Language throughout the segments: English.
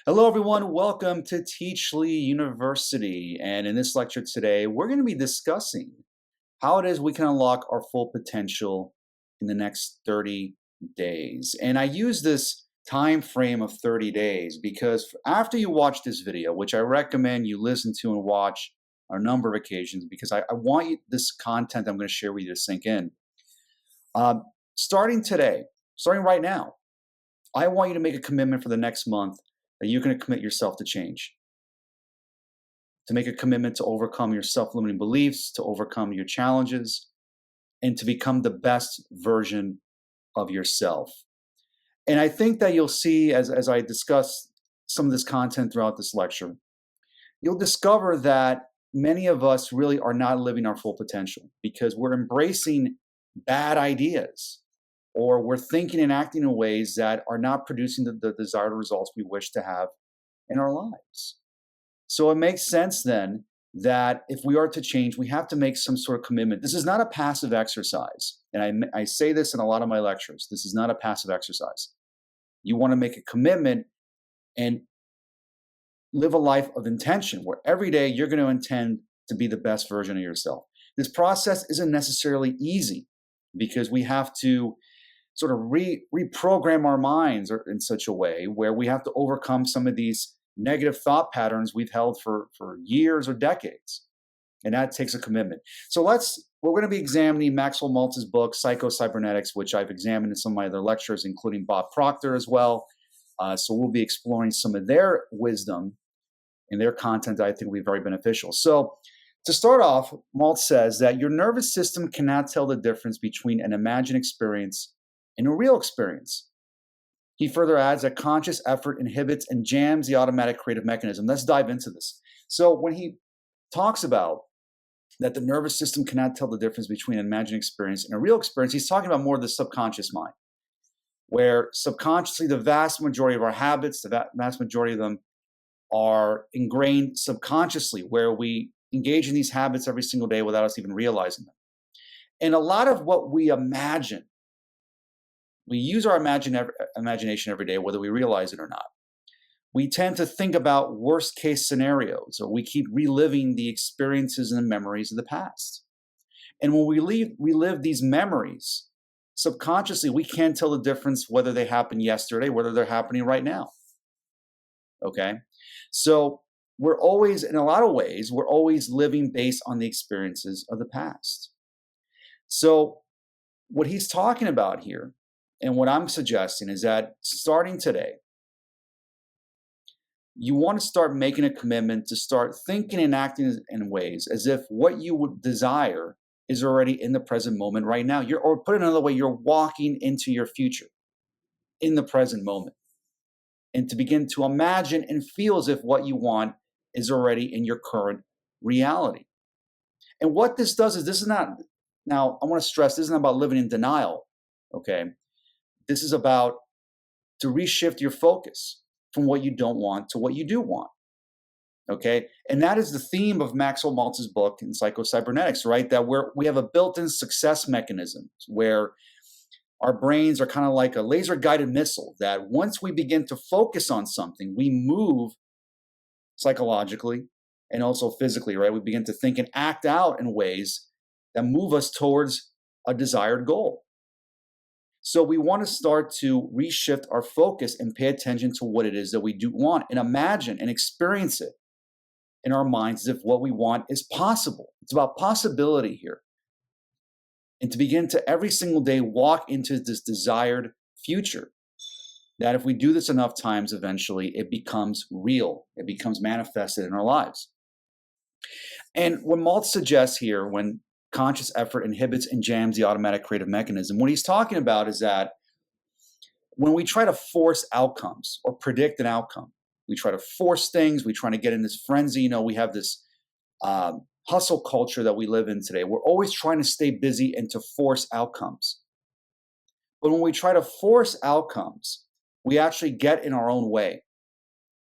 Hello, everyone. Welcome to Teachly University. And in this lecture today, we're going to be discussing how it is we can unlock our full potential in the next 30 days. And I use this time frame of 30 days because after you watch this video, which I recommend you listen to and watch on a number of occasions, because I want this content I'm going to share with you to sink in. Starting today, starting right now, I want you to make a commitment for the next month that you're going to commit yourself to change, to make a commitment to overcome your self limiting beliefs, to overcome your challenges, and to become the best version of yourself. And I think that you'll see as I discuss some of this content throughout this lecture, you'll discover that many of us really are not living our full potential because we're embracing bad ideas or we're thinking and acting in ways that are not producing the desired results we wish to have in our lives. So it makes sense then that if we are to change, we have to make some sort of commitment. This is not a passive exercise. And I say this in a lot of my lectures. This is not a passive exercise. You want to make a commitment and live a life of intention where every day you're going to intend to be the best version of yourself. This process isn't necessarily easy because we have to sort of reprogram our minds in such a way where we have to overcome some of these negative thought patterns we've held for years or decades. And that takes a commitment. So we're going to be examining Maxwell Maltz's book, Psycho-Cybernetics, which I've examined in some of my other lectures, including Bob Proctor as well. So we'll be exploring some of their wisdom and their content that I think will be very beneficial. So to start off, Maltz says that your nervous system cannot tell the difference between an imagined experience and a real experience. He further adds that conscious effort inhibits and jams the automatic creative mechanism. Let's dive into this. So when he talks about that the nervous system cannot tell the difference between an imagined experience and a real experience, he's talking about more of the subconscious mind, where subconsciously the vast majority of our habits, the vast majority of them are ingrained subconsciously, where we engage in these habits every single day without us even realizing them. And a lot of what we imagine, we use our imagination every day, whether we realize it or not. We tend to think about worst case scenarios, or we keep reliving the experiences and the memories of the past. And when we relive these memories, subconsciously, we can't tell the difference whether they happened yesterday, whether they're happening right now. Okay? So we're always, in a lot of ways, we're always living based on the experiences of the past. So what he's talking about here, and what I'm suggesting is that starting today, you want to start making a commitment to start thinking and acting in ways as if what you would desire is already in the present moment right now. Or put it another way, you're walking into your future in the present moment. And to begin to imagine and feel as if what you want is already in your current reality. And what this does is this is not, now I want to stress, this is not about living in denial, okay? This is about to reshift your focus from what you don't want to what you do want. Okay. And that is the theme of Maxwell Maltz's book in Psycho-Cybernetics, right? That we have a built-in success mechanism where our brains are kind of like a laser guided missile that once we begin to focus on something, we move psychologically and also physically, right? We begin to think and act out in ways that move us towards a desired goal. So we want to start to reshift our focus and pay attention to what it is that we do want and imagine and experience it in our minds as if what we want is possible. It's about possibility here. And to begin to every single day walk into this desired future. That if we do this enough times, eventually it becomes real. It becomes manifested in our lives. And what Maltz suggests here, when conscious effort inhibits and jams the automatic creative mechanism, what he's talking about is that when we try to force outcomes or predict an outcome, we try to force things, we try to get in this frenzy. We have this hustle culture that we live in today. We're always trying to stay busy and to force outcomes. But when we try to force outcomes, we actually get in our own way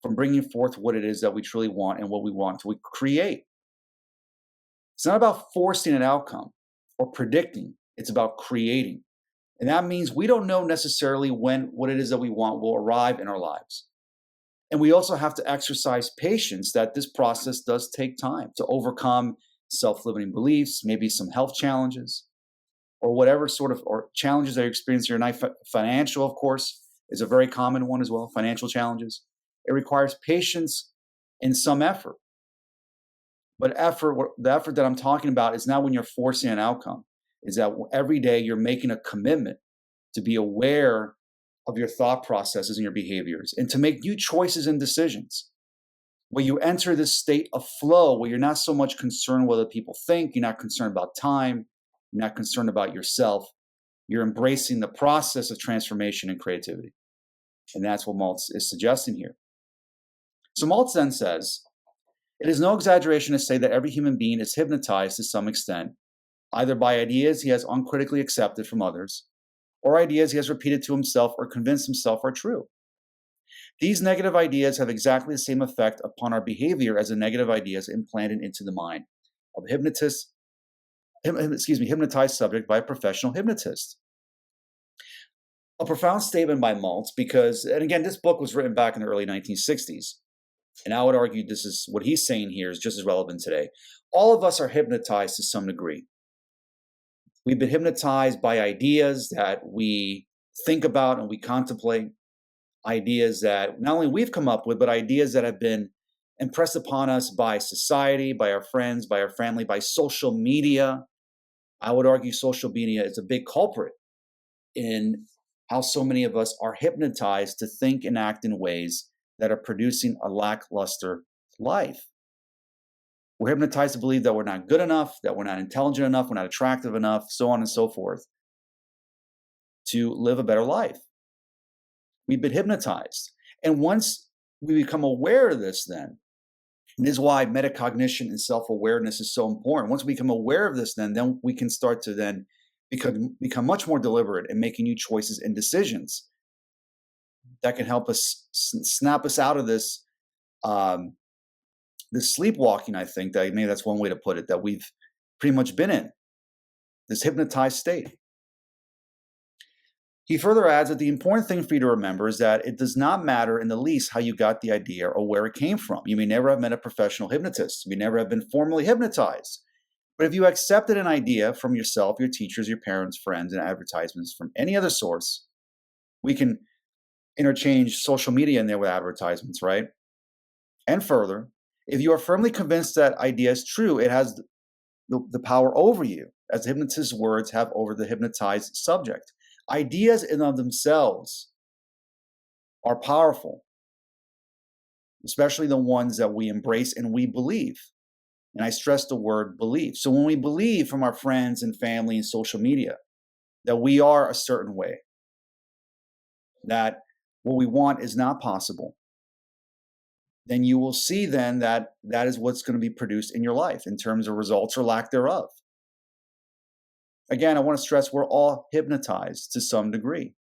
from bringing forth what it is that we truly want and what we want to create. It's not about forcing an outcome or predicting. It's about creating. And that means we don't know necessarily when what it is that we want will arrive in our lives. And we also have to exercise patience that this process does take time to overcome self-limiting beliefs, maybe some health challenges, or whatever sort of or challenges that you experience in your life. Financial, of course, is a very common one as well, financial challenges. It requires patience and some effort. But the effort that I'm talking about is not when you're forcing an outcome, is that every day you're making a commitment to be aware of your thought processes and your behaviors and to make new choices and decisions where you enter this state of flow where you're not so much concerned what other people think, you're not concerned about time, you're not concerned about yourself. You're embracing the process of transformation and creativity. And that's what Maltz is suggesting here. So Maltz then says, it is no exaggeration to say that every human being is hypnotized to some extent, either by ideas he has uncritically accepted from others, or ideas he has repeated to himself or convinced himself are true. These negative ideas have exactly the same effect upon our behavior as the negative ideas implanted into the mind of a hypnotized subject by a professional hypnotist. A profound statement by Maltz because, and again, this book was written back in the early 1960s. And I would argue this is what he's saying here is just as relevant today. All of us are hypnotized to some degree. We've been hypnotized by ideas that we think about and we contemplate, ideas that not only we've come up with, but ideas that have been impressed upon us by society, by our friends, by our family, by social media. I would argue social media is a big culprit in how so many of us are hypnotized to think and act in ways that are producing a lackluster life. We're hypnotized to believe that we're not good enough, that we're not intelligent enough, we're not attractive enough, so on and so forth, to live a better life. We've been hypnotized. And once we become aware of this, then, and this is why metacognition and self-awareness is so important. Once we become aware of this, then we can start to then become much more deliberate in making new choices and decisions that can help us snap us out of this this sleepwalking. I think that maybe that's one way to put it, that we've pretty much been in this hypnotized state. He further adds that the important thing for you to remember is that it does not matter in the least how you got the idea or where it came from. You may never have met a professional hypnotist. You may never have been formally hypnotized. But if you accepted an idea from yourself, your teachers, your parents, friends, and advertisements from any other source, we can interchange social media in there with advertisements, right? And further, if you are firmly convinced that idea is true, it has the power over you, as the hypnotist's words have over the hypnotized subject. Ideas in of themselves are powerful, especially the ones that we embrace and we believe. And I stress the word believe. So when we believe from our friends and family and social media that we are a certain way, that what we want is not possible, then you will see then that that is what's going to be produced in your life in terms of results or lack thereof. Again, I want to stress we're all hypnotized to some degree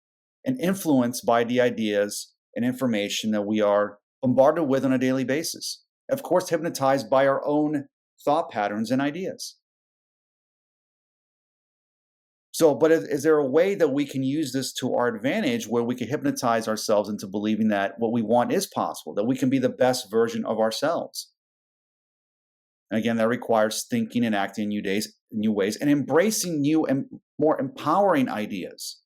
and influenced by the ideas and information that we are bombarded with on a daily basis. Of course, hypnotized by our own thought patterns and ideas. So, but is there a way that we can use this to our advantage where we can hypnotize ourselves into believing that what we want is possible, that we can be the best version of ourselves? And again, that requires thinking and acting in new ways and embracing new and more empowering ideas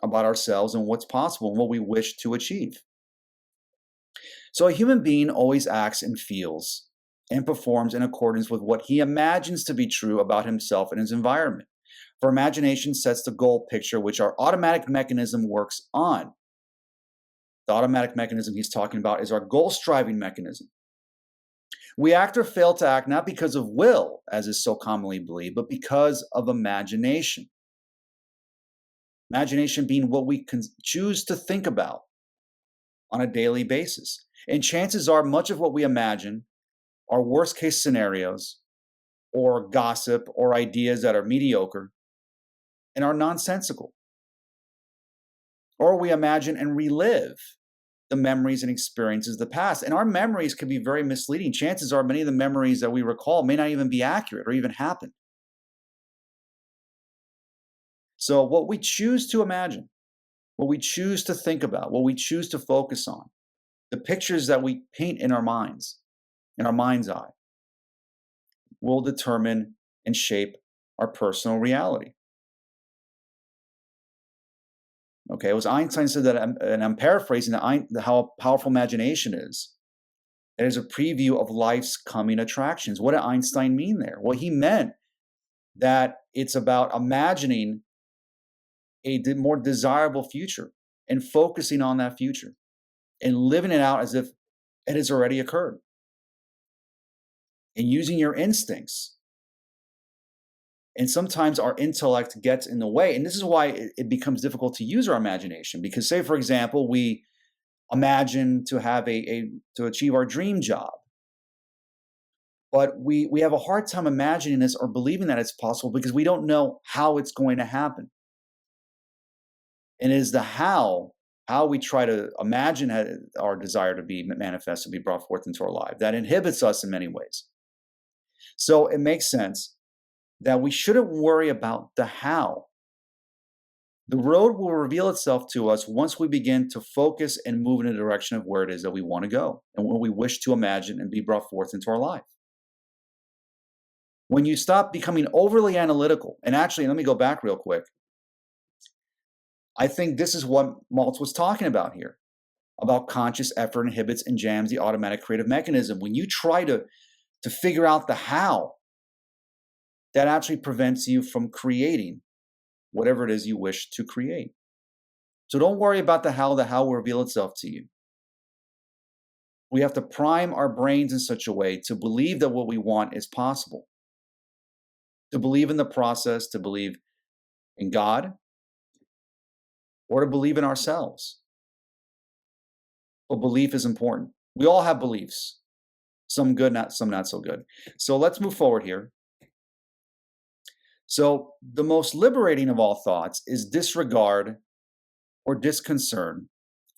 about ourselves and what's possible and what we wish to achieve. So a human being always acts and feels and performs in accordance with what he imagines to be true about himself and his environment. For imagination sets the goal picture which our automatic mechanism works on. The automatic mechanism he's talking about is our goal-striving mechanism. We act or fail to act not because of will, as is so commonly believed, but because of imagination. Imagination being what we can choose to think about on a daily basis. And chances are much of what we imagine are worst case scenarios or gossip or ideas that are mediocre and are nonsensical. Or we imagine and relive the memories and experiences of the past. And our memories can be very misleading. Chances are many of the memories that we recall may not even be accurate or even happen. So what we choose to imagine, what we choose to think about, what we choose to focus on, the pictures that we paint in our minds, in our mind's eye, will determine and shape our personal reality. Okay, it was Einstein said that, and I'm paraphrasing, how powerful imagination is. It is a preview of life's coming attractions. What did Einstein mean there? Well, he meant that it's about imagining a more desirable future and focusing on that future and living it out as if it has already occurred and using your instincts. And sometimes our intellect gets in the way. And this is why it becomes difficult to use our imagination. Because say, for example, we imagine to have to achieve our dream job. But we have a hard time imagining this or believing that it's possible because we don't know how it's going to happen. And it is the how we try to imagine our desire to be manifest, to be brought forth into our life, that inhibits us in many ways. So it makes sense that we shouldn't worry about the how. The road will reveal itself to us once we begin to focus and move in the direction of where it is that we want to go and what we wish to imagine and be brought forth into our life. When you stop becoming overly analytical, and actually, let me go back real quick. I think this is what Maltz was talking about here, about conscious effort inhibits and jams the automatic creative mechanism. When you try to figure out the how, that actually prevents you from creating whatever it is you wish to create. So don't worry about the how will reveal itself to you. We have to prime our brains in such a way to believe that what we want is possible, to believe in the process, to believe in God, or to believe in ourselves. But belief is important. We all have beliefs, some good, some not so good. So let's move forward here. So the most liberating of all thoughts is disregard or disconcern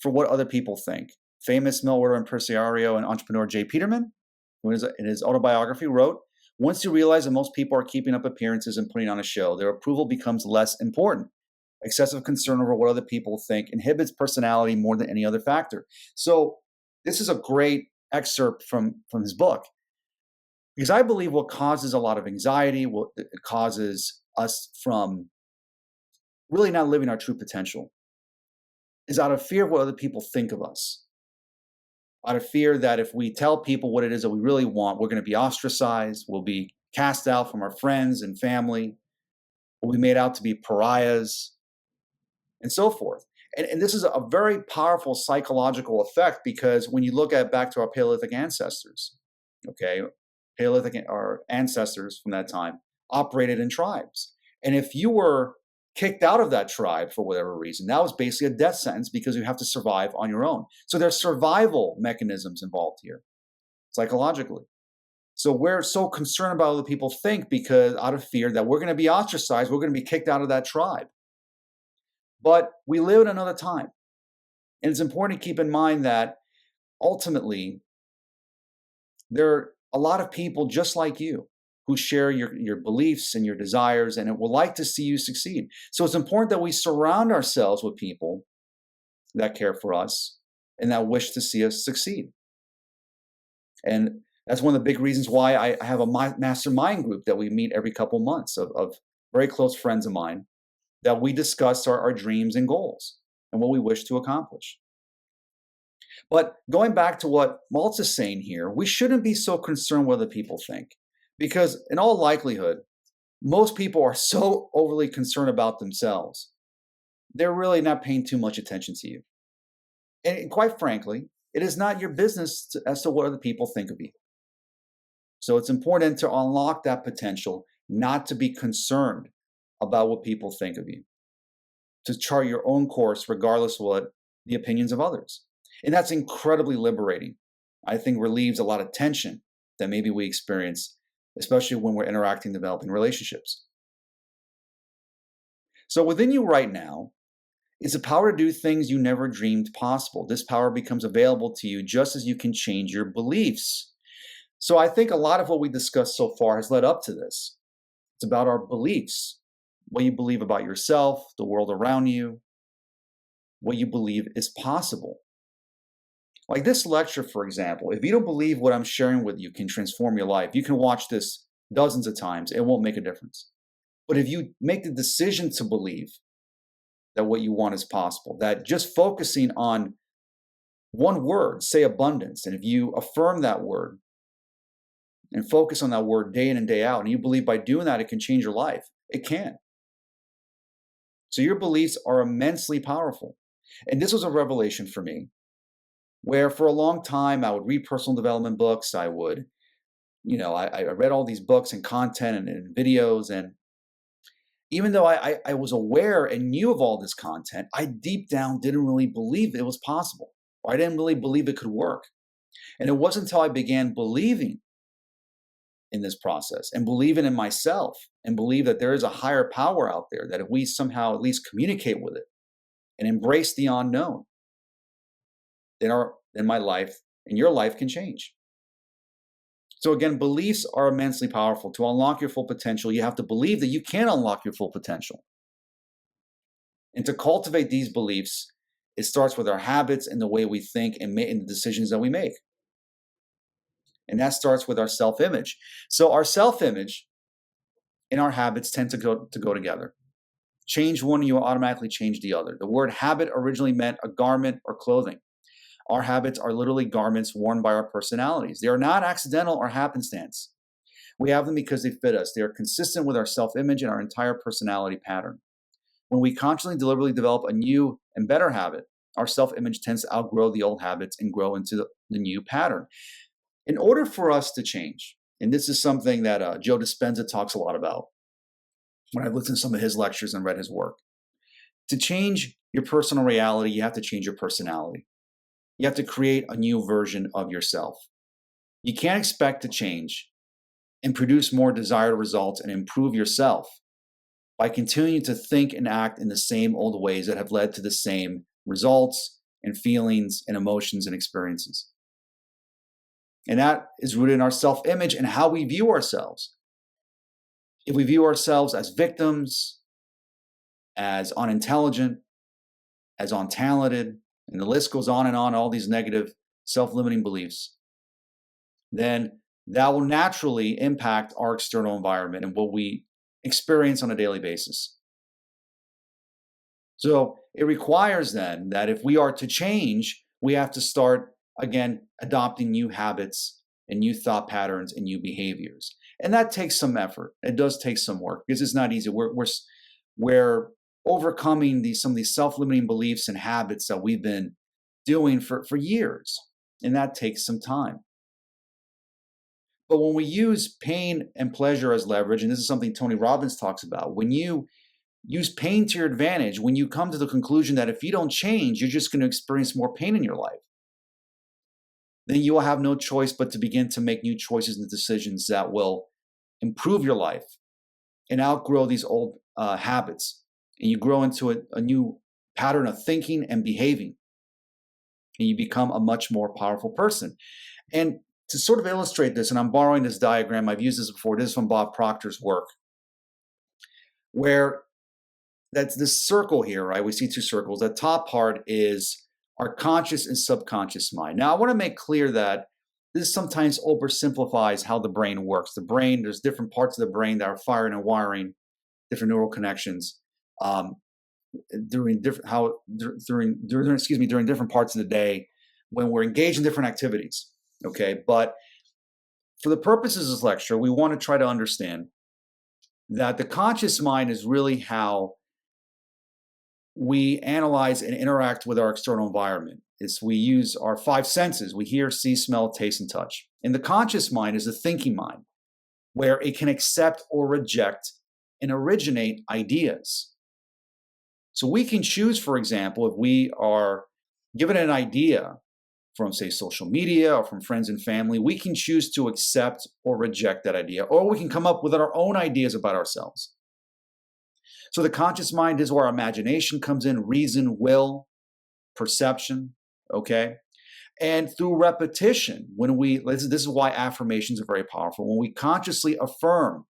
for what other people think. Famous mail order impresario and entrepreneur Jay Peterman, who in his autobiography wrote, "Once you realize that most people are keeping up appearances and putting on a show, their approval becomes less important. Excessive concern over what other people think inhibits personality more than any other factor." So this is a great excerpt from his book. Because I believe what causes a lot of anxiety, what it causes us from really not living our true potential, is out of fear of what other people think of us. Out of fear that if we tell people what it is that we really want, we're going to be ostracized, we'll be cast out from our friends and family, we'll be made out to be pariahs, and so forth. And this is a very powerful psychological effect because when you look back to our Paleolithic ancestors, okay, our ancestors from that time operated in tribes. And if you were kicked out of that tribe for whatever reason, that was basically a death sentence because you have to survive on your own. So there's survival mechanisms involved here, psychologically. So we're so concerned about what people think because out of fear that we're going to be ostracized, we're going to be kicked out of that tribe. But we live in another time. And it's important to keep in mind that ultimately there are a lot of people just like you who share your beliefs and your desires and will like to see you succeed. So it's important that we surround ourselves with people that care for us and that wish to see us succeed. And that's one of the big reasons why I have a mastermind group that we meet every couple months of very close friends of mine that we discuss our dreams and goals and what we wish to accomplish. But going back to what Maltz is saying here, we shouldn't be so concerned what other people think. Because in all likelihood, most people are so overly concerned about themselves, they're really not paying too much attention to you. And quite frankly, it is not your business as to what other people think of you. So it's important to unlock that potential, not to be concerned about what people think of you, to chart your own course regardless of what the opinions of others. And that's incredibly liberating. I think relieves a lot of tension that maybe we experience, especially when we're interacting, developing relationships. So within you right now is the power to do things you never dreamed possible. This power becomes available to you just as you can change your beliefs. So I think a lot of what we discussed so far has led up to this. It's about our beliefs, what you believe about yourself, the world around you, what you believe is possible. Like this lecture, for example, if you don't believe what I'm sharing with you can transform your life, you can watch this dozens of times. It won't make a difference. But if you make the decision to believe that what you want is possible, that just focusing on one word, say abundance, and if you affirm that word and focus on that word day in and day out, and you believe by doing that it can change your life, it can. So your beliefs are immensely powerful. And this was a revelation for me, where for a long time I would read personal development books. I would, I read all these books and content and videos. And even though I was aware and knew of all this content, I deep down didn't really believe it was possible. Or I didn't really believe it could work. And it wasn't until I began believing in this process and believing in myself and believe that there is a higher power out there, that if we somehow at least communicate with it and embrace the unknown, then my life and your life can change. So again, beliefs are immensely powerful. To unlock your full potential, you have to believe that you can unlock your full potential. And to cultivate these beliefs, it starts with our habits and the way we think and the decisions that we make. And that starts with our self-image. So our self-image and our habits tend to go together. Change one, you automatically change the other. The word habit originally meant a garment or clothing. Our habits are literally garments worn by our personalities. They are not accidental or happenstance. We have them because they fit us. They are consistent with our self-image and our entire personality pattern. When we consciously, deliberately develop a new and better habit, our self-image tends to outgrow the old habits and grow into the new pattern. In order for us to change, and this is something that Joe Dispenza talks a lot about when I've listened to some of his lectures and read his work, to change your personal reality, you have to change your personality. You have to create a new version of yourself. You can't expect to change and produce more desired results and improve yourself by continuing to think and act in the same old ways that have led to the same results and feelings and emotions and experiences. And that is rooted in our self-image and how we view ourselves. If we view ourselves as victims, as unintelligent, as untalented, and the list goes on, all these negative self-limiting beliefs, then that will naturally impact our external environment and what we experience on a daily basis. So it requires then that if we are to change, we have to start, again, adopting new habits and new thought patterns and new behaviors. And that takes some effort. It does take some work because it's not easy. We're overcoming some of these self-limiting beliefs and habits that we've been doing for years. And that takes some time. But when we use pain and pleasure as leverage, and this is something Tony Robbins talks about, when you use pain to your advantage, when you come to the conclusion that if you don't change, you're just going to experience more pain in your life, then you will have no choice but to begin to make new choices and decisions that will improve your life and outgrow these old habits. And you grow into a new pattern of thinking and behaving. And you become a much more powerful person. And to sort of illustrate this, and I'm borrowing this diagram, I've used this before, this is from Bob Proctor's work, where that's this circle here, right? We see two circles. The top part is our conscious and subconscious mind. Now, I want to make clear that this sometimes oversimplifies how the brain works. The brain, there's different parts of the brain that are firing and wiring different neural connections during different parts of the day when we're engaged in different activities. Okay, but for the purposes of this lecture, we want to try to understand that the conscious mind is really how we analyze and interact with our external environment. We use our five senses. We hear, see, smell, taste, and touch. And the conscious mind is a thinking mind where it can accept or reject and originate ideas. So we can choose, for example, if we are given an idea from, say, social media or from friends and family, we can choose to accept or reject that idea, or we can come up with our own ideas about ourselves. So the conscious mind is where our imagination comes in, reason, will, perception, okay? And through repetition, this is why affirmations are very powerful. When we consciously affirm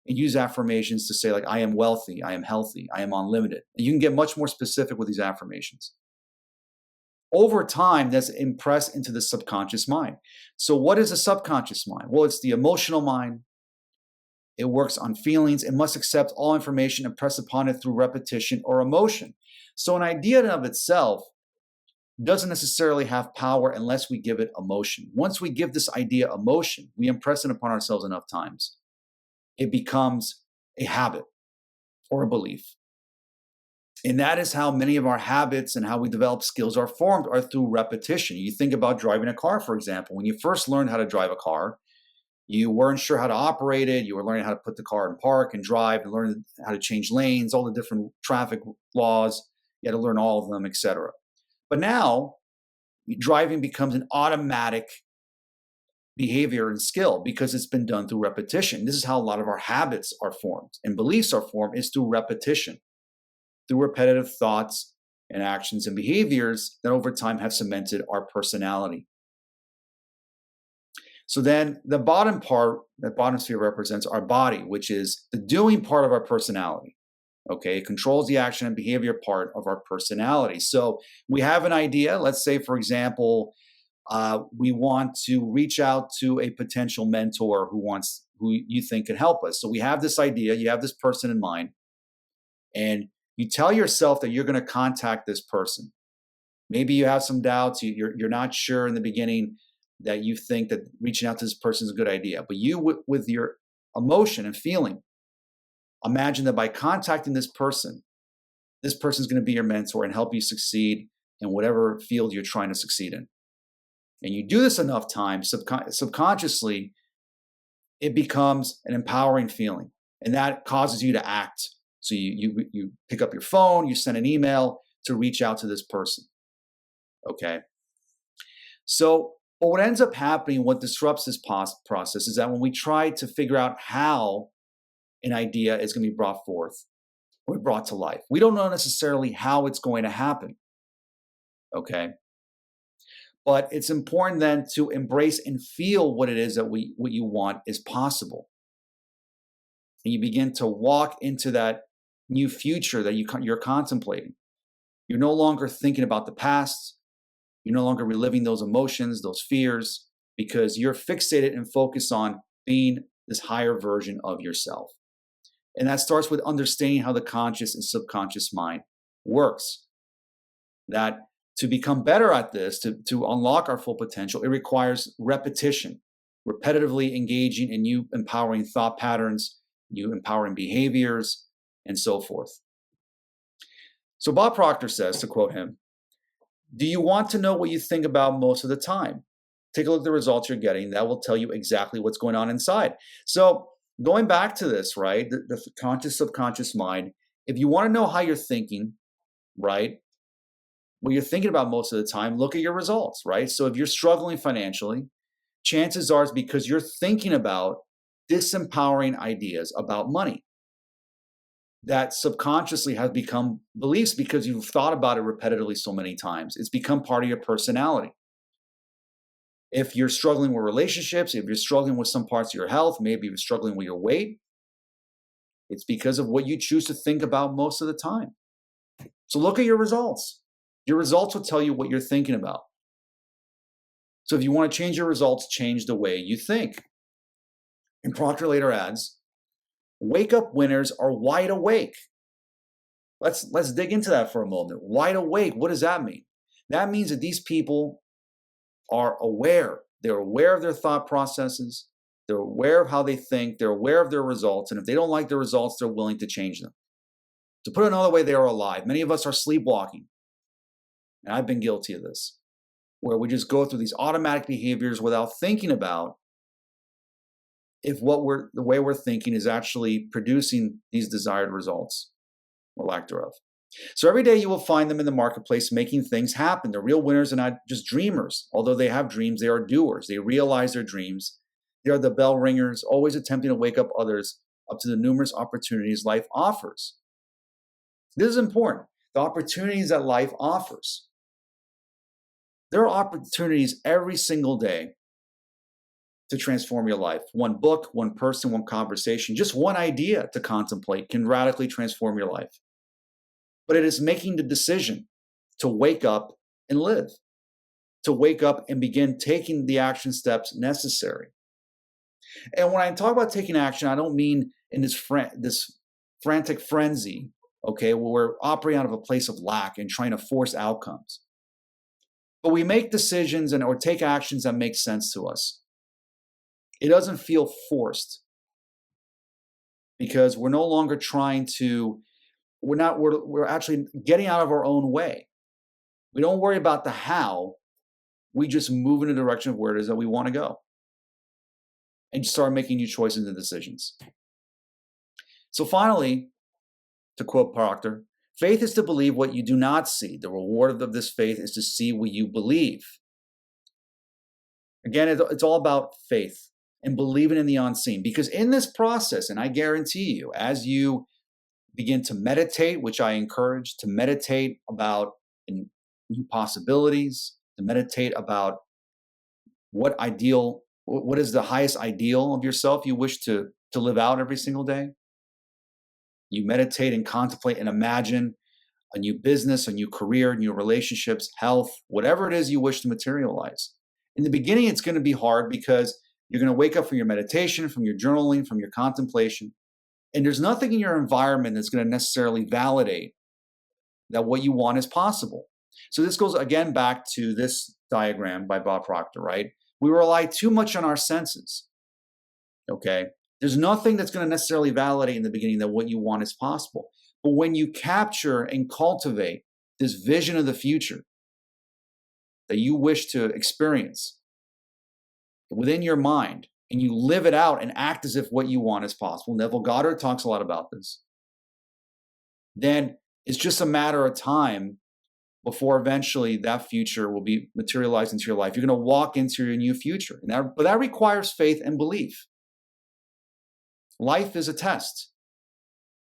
and use affirmations to say, like, I am wealthy, I am healthy, I am unlimited. And you can get much more specific with these affirmations. over time, that's impressed into the subconscious mind. So, what is a subconscious mind? Well, it's the emotional mind. It works on feelings. It must accept all information and press upon it through repetition or emotion. So, an idea in and of itself doesn't necessarily have power unless we give it emotion. Once we give this idea emotion, we impress it upon ourselves enough times, it becomes a habit or a belief. And that is how many of our habits and how we develop skills are formed, are through repetition. You think about driving a car, for example. When you first learned how to drive a car, you weren't sure how to operate it. You were learning how to put the car in park and drive and learn how to change lanes, all the different traffic laws. You had to learn all of them, etc. But now driving becomes an automatic behavior and skill because it's been done through repetition. This is how a lot of our habits are formed and beliefs are formed, is through repetition, through repetitive thoughts and actions and behaviors that over time have cemented our personality. So then the bottom part, that bottom sphere represents our body, which is the doing part of our personality. Okay, it controls the action and behavior part of our personality. So we have an idea. Let's say, for example, we want to reach out to a potential mentor who you think can help us. So we have this idea. You have this person in mind, and you tell yourself that you're going to contact this person. Maybe you have some doubts. You're not sure in the beginning that you think that reaching out to this person is a good idea. But you, with your emotion and feeling, imagine that by contacting this person is going to be your mentor and help you succeed in whatever field you're trying to succeed in. And you do this enough times, subconsciously, it becomes an empowering feeling. And that causes you to act. So you pick up your phone, you send an email to reach out to this person. Okay. So, but what ends up happening, what disrupts this process is that when we try to figure out how an idea is going to be brought forth or brought to life, we don't know necessarily how it's going to happen. Okay. But it's important then to embrace and feel what it is that what you want is possible. And you begin to walk into that new future that you're contemplating. You're no longer thinking about the past. You're no longer reliving those emotions, those fears, because you're fixated and focused on being this higher version of yourself. And that starts with understanding how the conscious and subconscious mind works. That to become better at this, to unlock our full potential, it requires repetition, repetitively engaging in new empowering thought patterns, new empowering behaviors, and so forth. So Bob Proctor says, to quote him, "Do you want to know what you think about most of the time? Take a look at the results you're getting. That will tell you exactly what's going on inside." So going back to this, right, the conscious, subconscious mind, if you want to know how you're thinking, right, what you're thinking about most of the time, look at your results, right? So if you're struggling financially, chances are it's because you're thinking about disempowering ideas about money that subconsciously have become beliefs because you've thought about it repetitively so many times. It's become part of your personality. If you're struggling with relationships, if you're struggling with some parts of your health, maybe you're struggling with your weight, it's because of what you choose to think about most of the time. So look at your results. Your results will tell you what you're thinking about. So if you want to change your results, change the way you think. And Proctor later adds, "Wake up winners are wide awake." Let's dig into that for a moment. Wide awake, what does that mean? That means that these people are aware. They're aware of their thought processes. They're aware of how they think. They're aware of their results. And if they don't like their results, they're willing to change them. To put it another way, they are alive. Many of us are sleepwalking. And I've been guilty of this, where we just go through these automatic behaviors without thinking about if the way we're thinking is actually producing these desired results or lack thereof. So every day you will find them in the marketplace making things happen. They're real winners and not just dreamers. Although they have dreams, they are doers. They realize their dreams. They are the bell ringers, always attempting to wake up others up to the numerous opportunities life offers. This is important. The opportunities that life offers. There are opportunities every single day to transform your life. One book, one person, one conversation, just one idea to contemplate can radically transform your life. But it is making the decision to wake up and live. to wake up and begin taking the action steps necessary. And when I talk about taking action, I don't mean in this frantic frenzy, okay, where we're operating out of a place of lack and trying to force outcomes. But we make decisions or take actions that make sense to us. It doesn't feel forced because we're no longer trying to, we're actually getting out of our own way. We don't worry about the how. We just move in the direction of where it is that we want to go and start making new choices and decisions. So finally, to quote Proctor, faith is to believe what you do not see. The reward of this faith is to see what you believe. Again, it's all about faith and believing in the unseen. Because in this process, and I guarantee you, as you begin to meditate, which I encourage, to meditate about new possibilities, to meditate about what is the highest ideal of yourself you wish to live out every single day. You meditate and contemplate and imagine a new business, a new career, new relationships, health, whatever it is you wish to materialize. In the beginning, it's going to be hard because you're going to wake up from your meditation, from your journaling, from your contemplation, and there's nothing in your environment that's going to necessarily validate that what you want is possible. So this goes again back to this diagram by Bob Proctor, right? We rely too much on our senses, okay? There's nothing that's going to necessarily validate in the beginning that what you want is possible. But when you capture and cultivate this vision of the future that you wish to experience within your mind, and you live it out and act as if what you want is possible, Neville Goddard talks a lot about this, then it's just a matter of time before eventually that future will be materialized into your life. You're going to walk into your new future. But that requires faith and belief. Life is a test.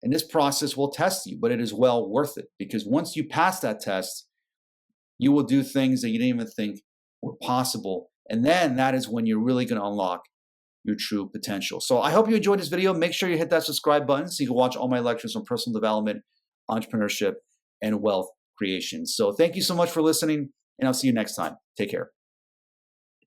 And this process will test you, but it is well worth it. Because once you pass that test, you will do things that you didn't even think were possible. And then that is when you're really going to unlock your true potential. So I hope you enjoyed this video. Make sure you hit that subscribe button so you can watch all my lectures on personal development, entrepreneurship, and wealth creation. So thank you so much for listening, and I'll see you next time. Take care.